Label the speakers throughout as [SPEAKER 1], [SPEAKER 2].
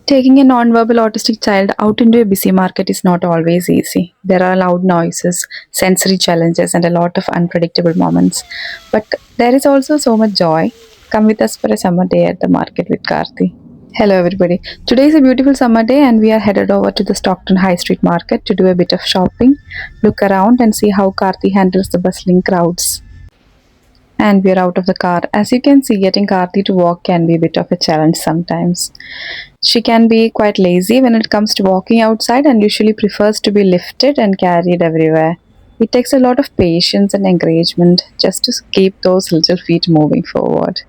[SPEAKER 1] Taking a non-verbal autistic child out into a busy market is not always easy. There are loud noises, sensory challenges, and a lot of unpredictable moments. But there is also so much joy. Come with us for a summer day at the market with Karthi. Hello, everybody. Today is a beautiful summer day, and we are headed over to the Stockton High Street Market to do a bit of shopping, look around, and see how Karthi handles the bustling crowds. And we are out of the car. As you can see, getting Karthi to walk can be a bit of a challenge sometimes. She can be quite lazy when it comes to walking outside and usually prefers to be lifted and carried everywhere. It takes a lot of patience and encouragement just to keep those little feet moving forward.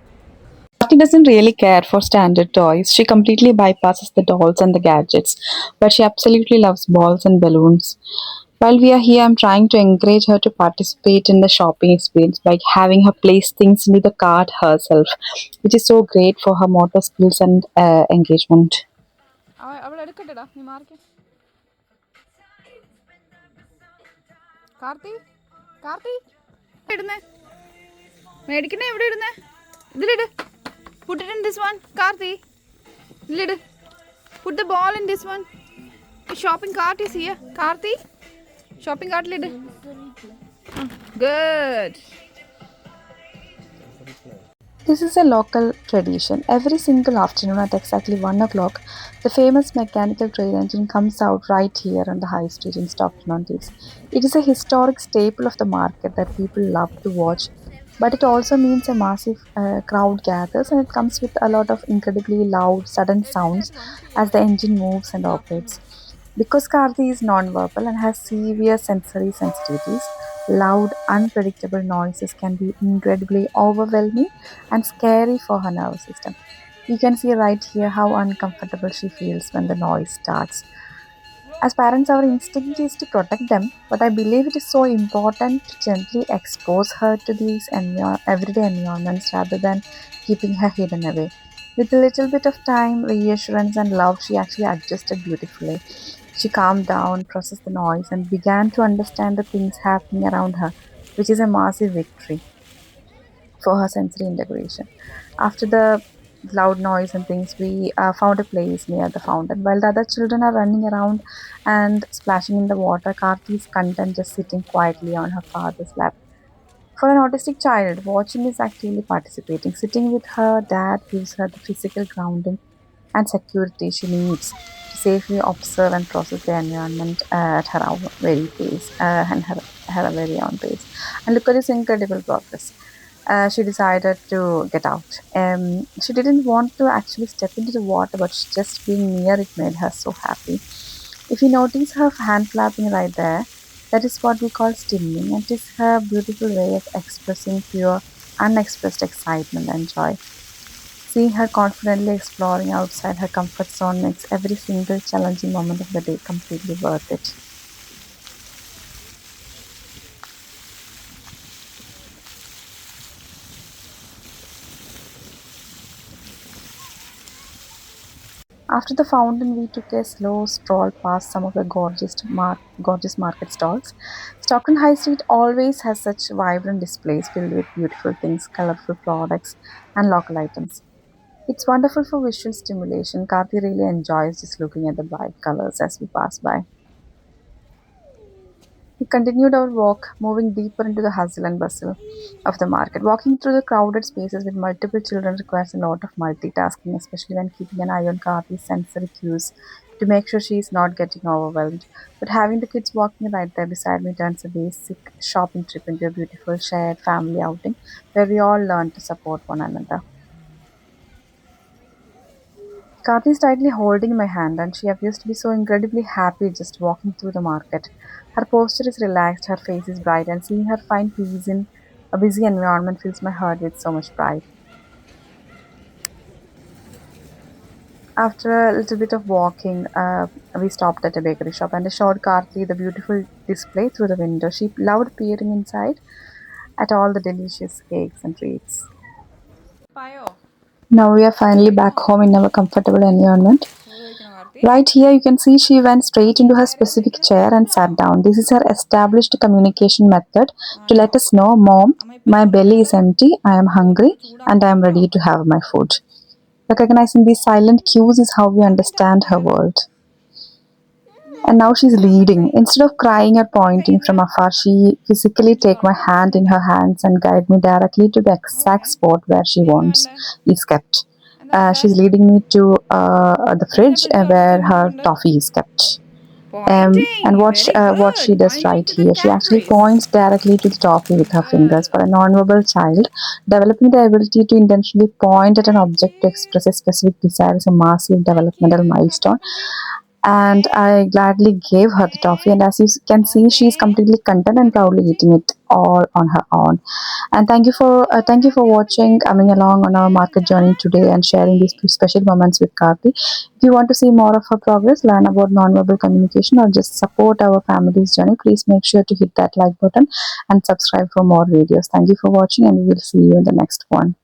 [SPEAKER 1] Karthi doesn't really care for standard toys. She completely bypasses the dolls and the gadgets, but she absolutely loves balls and balloons. While we are here, I'm trying to encourage her to participate in the shopping experience by having her place things into the cart herself, which is so great for her motor skills and engagement.
[SPEAKER 2] അവൾ എടുക്കട്ടെടാ നീ മാറിക്ക കാർത്തി കാർത്തി ഇടുന്നേ മേടിക്കണേ എവിടെ ഇടുന്നേ ഇതിലിട് put it in this one Karti ഇതിലിട് put the ball in this one shopping cart is here Karti shopping cartലിട് good.
[SPEAKER 1] This is a local tradition. Every single afternoon at exactly 1 o'clock, the famous mechanical train engine comes out right here on the high street in Stockton-on-Tees. It is a historic staple of the market that people love to watch, but it also means a massive crowd gathers and it comes with a lot of incredibly loud, sudden sounds as the engine moves and operates. Because Karthi is non-verbal and has severe sensory sensitivities, loud, unpredictable noises can be incredibly overwhelming and scary for her nervous system. You can see right here how uncomfortable she feels when the noise starts. As parents, our instinct is to protect them, but I believe it is so important to gently expose her to these everyday environments rather than keeping her hidden away. With a little bit of time, reassurance, and love, she actually adjusted beautifully. She calmed down, processed the noise, and began to understand the things happening around her, which is a massive victory for her sensory integration. After the loud noise and things, we found a place near the fountain. While the other children are running around and splashing in the water, Karthi is content just sitting quietly on her father's lap. For an autistic child, watching is actively participating. Sitting with her dad gives her the physical grounding and security she needs to safely observe and process the environment at her own very pace and her very own pace. And look at this incredible progress. She decided to get out. She didn't want to actually step into the water, but just being near it made her so happy. If you notice her hand flapping right there, that is what we call stimming, and it is her beautiful way of expressing pure, unexpressed excitement and joy. Seeing her confidently exploring outside her comfort zone makes every single challenging moment of the day completely worth it. After the fountain, we took a slow stroll past some of the gorgeous market stalls. Stockton High Street always has such vibrant displays filled with beautiful things, colorful products, and local items. It's wonderful for visual stimulation. Karthi really enjoys just looking at the bright colors as we pass by. We continued our walk, moving deeper into the hustle and bustle of the market. Walking through the crowded spaces with multiple children requires a lot of multitasking, especially when keeping an eye on Karti's sensory cues to make sure she is not getting overwhelmed. But having the kids walking right there beside me turns a basic shopping trip into a beautiful shared family outing where we all learn to support one another. Karthi is tightly holding my hand, and she appears to be so incredibly happy just walking through the market. Her posture is relaxed, her face is bright, and seeing her find peace in a busy environment fills my heart with so much pride. After a little bit of walking, we stopped at a bakery shop and I showed Karthi the beautiful display through the window. She loved peering inside at all the delicious cakes and treats.
[SPEAKER 2] Payo
[SPEAKER 1] Now we are finally back home in our comfortable environment.
[SPEAKER 2] ഉപയോഗിക്കണോ Karti
[SPEAKER 1] Right here, you can see she went straight into her specific chair and sat down. This is her established communication method to let us know, Mom, my belly is empty, I am hungry, and I am ready to have my food. Recognizing these silent cues is how we understand her world. And now she's leading. Instead of crying or pointing from afar, she physically take my hand in her hands and guide me directly to the exact spot where she wants is kept. She's leading me to the fridge where her toffee is kept. And
[SPEAKER 2] Pointing. Very
[SPEAKER 1] what she
[SPEAKER 2] good.
[SPEAKER 1] does
[SPEAKER 2] Pointing
[SPEAKER 1] right
[SPEAKER 2] to the
[SPEAKER 1] here, she actually
[SPEAKER 2] categories.
[SPEAKER 1] points directly to the toffee with her fingers. For a non-verbal child, developing the ability to intentionally point at an object to express a specific desire is a massive developmental milestone, and I gladly gave her the toffee. And as you can see, she's completely content and proudly eating it all on her own. And thank you for watching, coming along on our market journey today, and sharing these special moments with Karthi. If you want to see more of her progress, learn about nonverbal communication, or just support our family's journey, please make sure to hit that like button and subscribe for more videos. Thank you for watching, and we will see you in the next one.